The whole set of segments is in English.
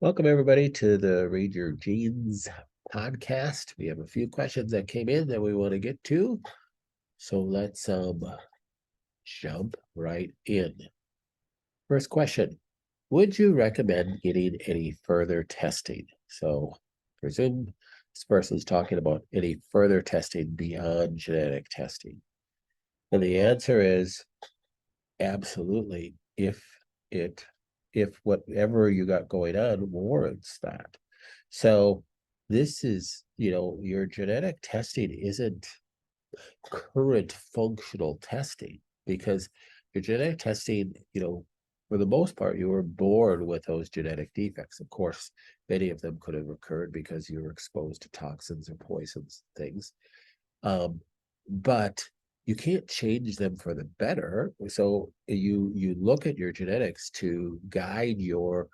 Welcome, everybody, to the Read Your Genes podcast. We have a few questions that came in that we want to get to. So let's jump right in. First question: would you recommend getting any further testing? So presume this person's talking about any further testing beyond genetic testing. And the answer is absolutely, it if whatever you got going on warrants that. So this is, your genetic testing isn't current functional testing, because your genetic testing, for the most part, you were born with those genetic defects. Of course, many of them could have occurred because you were exposed to toxins or poisons, things. But you can't change them for the better. So you look at your genetics to guide your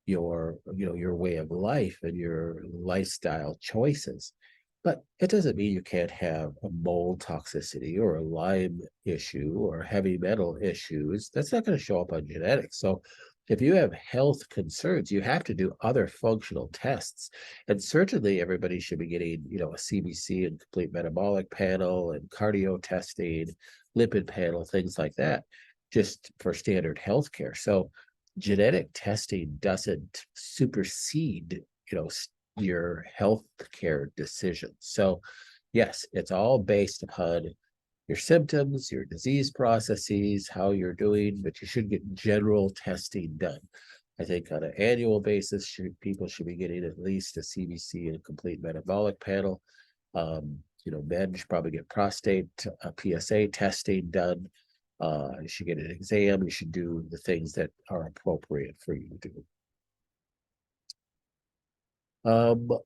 way of life and your lifestyle choices. But it doesn't mean you can't have a mold toxicity or a Lyme issue or heavy metal issues. That's not going to show up on genetics. So if you have health concerns, you have to do other functional tests. And certainly everybody should be getting, a CBC and complete metabolic panel and cardio testing, lipid panel, things like that, just for standard healthcare. So genetic testing doesn't supersede, your healthcare decisions. So yes, it's all based upon your symptoms, your disease processes, how you're doing, but you should get general testing done. I think on an annual basis, people should be getting at least a CBC and a complete metabolic panel. Men should probably get prostate, PSA testing done. You should get an exam. You should do the things that are appropriate for you to do.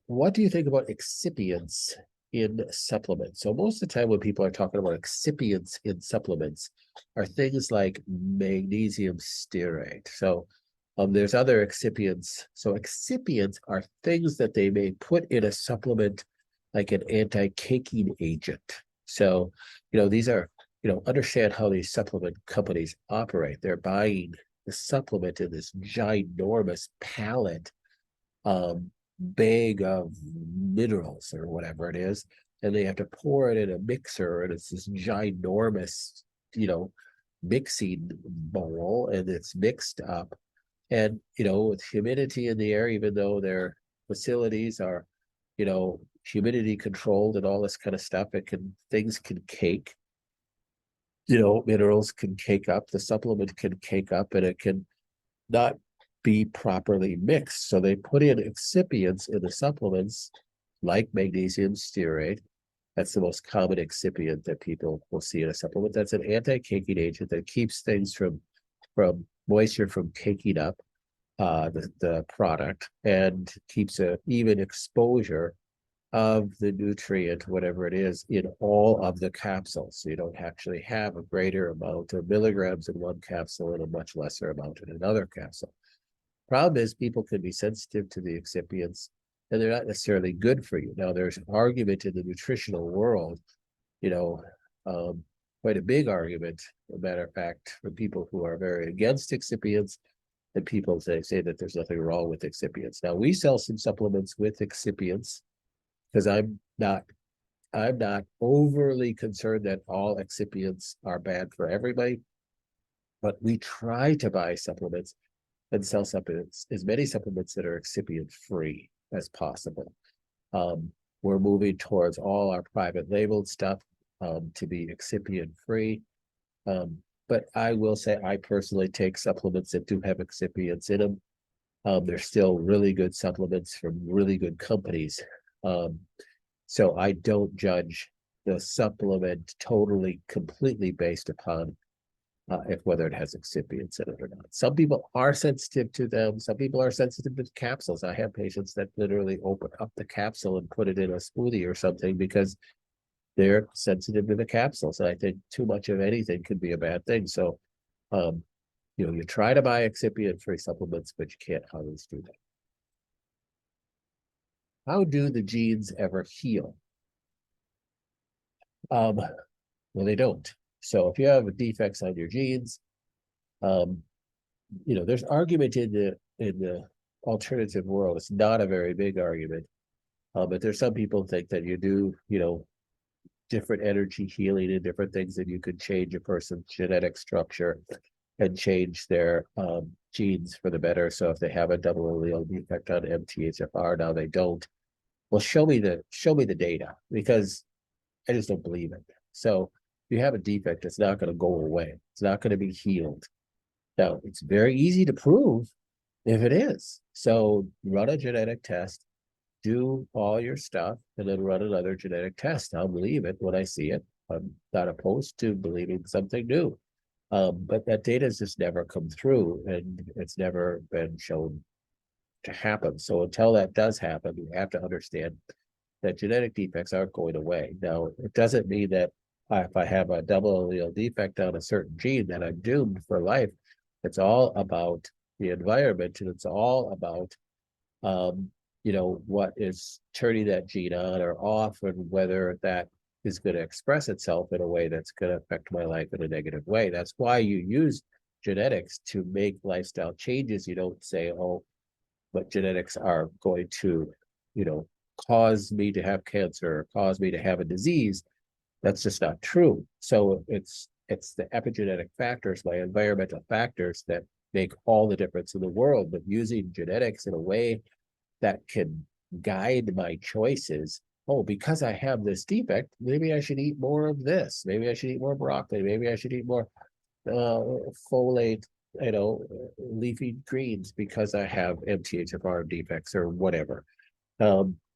What do you think about excipients in supplements? So most of the time when people are talking about excipients in supplements are things like magnesium stearate. So there's other excipients. So excipients are things that they may put in a supplement like an anti-caking agent. So, these are, understand how these supplement companies operate. They're buying the supplement in this ginormous pallet bag of minerals or whatever it is, and they have to pour it in a mixer, and it's this ginormous, mixing bowl, and it's mixed up. And, with humidity in the air, even though their facilities are, humidity controlled and all this kind of stuff, things can cake, minerals can cake up, the supplement can cake up, and it can not be properly mixed. So they put in excipients in the supplements like magnesium stearate. That's the most common excipient that people will see in a supplement. That's an anti-caking agent that keeps things from moisture from caking up the product, and keeps an even exposure of the nutrient, whatever it is, in all of the capsules. So you don't actually have a greater amount of milligrams in one capsule and a much lesser amount in another capsule. Problem is, people can be sensitive to the excipients, and they're not necessarily good for you. Now, there's an argument in the nutritional world, quite a big argument, as a matter of fact, for people who are very against excipients, and people say that there's nothing wrong with excipients. Now, we sell some supplements with excipients because I'm not overly concerned that all excipients are bad for everybody, but we try to buy supplements and sell supplements, as many supplements that are excipient free as possible. We're moving towards all our private labeled stuff to be excipient free. But I will say I personally take supplements that do have excipients in them. They're still really good supplements from really good companies. So I don't judge the supplement completely based upon whether it has excipients in it or not. Some people are sensitive to them. Some people are sensitive to capsules. I have patients that literally open up the capsule and put it in a smoothie or something because they're sensitive to the capsules. And I think too much of anything could be a bad thing. So, you try to buy excipient-free supplements, but you can't always do that. How do the genes ever heal? Well, they don't. So if you have defects on your genes, there's argument in the alternative world. It's not a very big argument. But there's some people think that you do, different energy healing and different things that you could change a person's genetic structure and change their genes for the better. So if they have a double allele defect on MTHFR, now they don't. Well, show me the data, because I just don't believe it. So if you have a defect, it's not going to go away. It's not going to be healed. Now, it's very easy to prove if it is. So run a genetic test, do all your stuff, and then run another genetic test. I'll believe it when I see it. I'm not opposed to believing something new. But that data has just never come through, and it's never been shown to happen. So until that does happen, you have to understand that genetic defects aren't going away. Now, it doesn't mean that if I have a double allele defect on a certain gene, that I'm doomed for life. It's all about the environment, and it's all about what is turning that gene on or off, and whether that is going to express itself in a way that's going to affect my life in a negative way. That's why you use genetics to make lifestyle changes. You don't say, oh, but genetics are going to, cause me to have cancer or cause me to have a disease. That's just not true. So it's the epigenetic factors, my environmental factors, that make all the difference in the world. But using genetics in a way that can guide my choices. Oh, because I have this defect, maybe I should eat more of this. Maybe I should eat more broccoli. Maybe I should eat more folate, leafy greens, because I have MTHFR defects or whatever.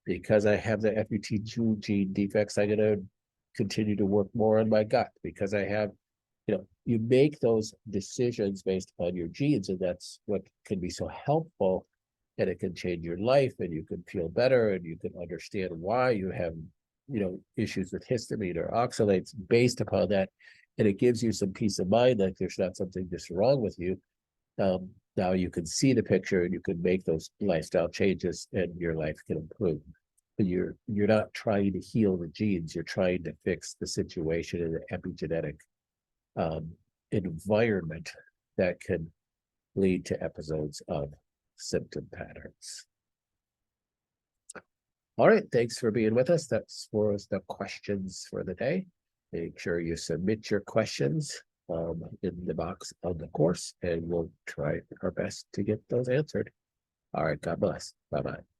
Because I have the FUT2 gene defects, I'm going to continue to work more on my gut. Because I have, you make those decisions based on your genes, and that's what can be so helpful. And it can change your life, and you can feel better, and you can understand why you have, issues with histamine or oxalates based upon that. And it gives you some peace of mind that there's not something just wrong with you. Now you can see the picture, and you can make those lifestyle changes, and your life can improve. But you're not trying to heal the genes. You're trying to fix the situation in the epigenetic environment that can lead to episodes of symptom patterns. All right, thanks for being with us. That's for the questions for the day. Make sure you submit your questions in the box of the course, and we'll try our best to get those answered. All right, God bless. Bye-bye.